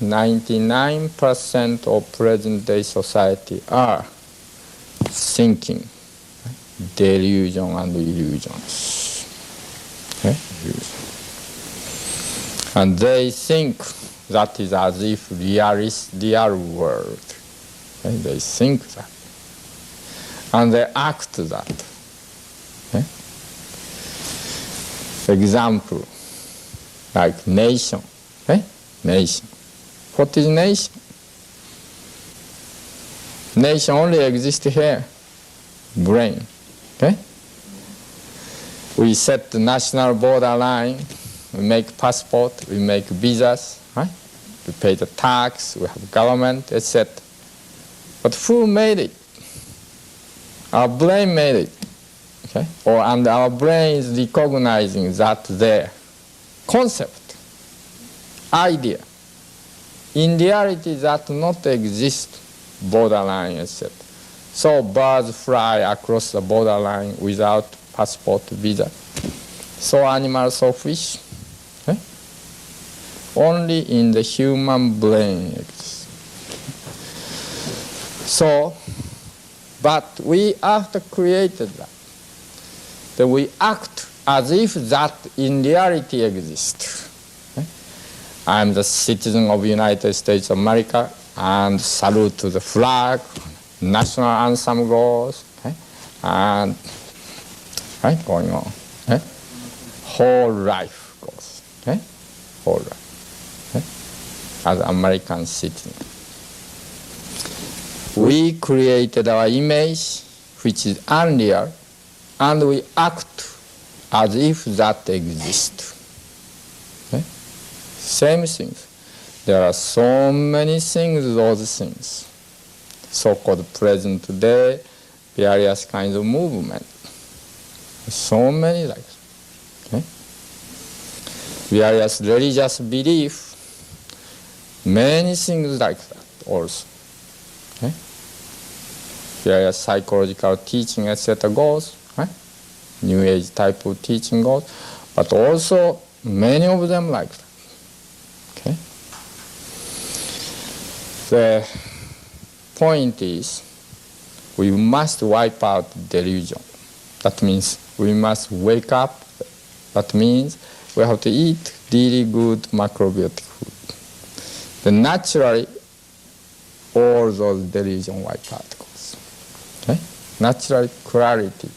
99% of present-day society are thinking delusion and illusions. Okay? And they think that is as if real world. Okay? They think that. And they act that. Okay? Example, like nation. Okay? Nation. What is nation? Nation only exists here. Brain. Okay? We set the national borderline, we make passport, we make visas, right? We pay the tax, we have government, etc. But who made it? Our brain made it. Okay? And our brain is recognizing that their concept, idea. In reality, that not exist borderline, etc. So birds fly across the borderline without passport, visa. So animals, so fish. Okay? Only in the human brain exists. So, but we after created that, then we act as if that in reality exists. Okay? I'm the citizen of the United States of America and salute to the flag, national anthem goes, okay? And right, going on. Okay? Whole life goes. Okay? Whole life. Okay? As American citizen. We created our image, which is unreal, and we act as if that exists. Okay? Same things. There are so many things, those things. So-called present day, various kinds of movement. So many like that. Okay? Various religious belief, many things like that also. Okay? Various psychological teaching, etc. goes. Right? New Age type of teaching goes. But also many of them like that. Okay? The point is, we must wipe out delusion. That means we must wake up. That means we have to eat really good macrobiotic food. Then naturally, all those delusion wipe out goes. Okay? Naturally, clarity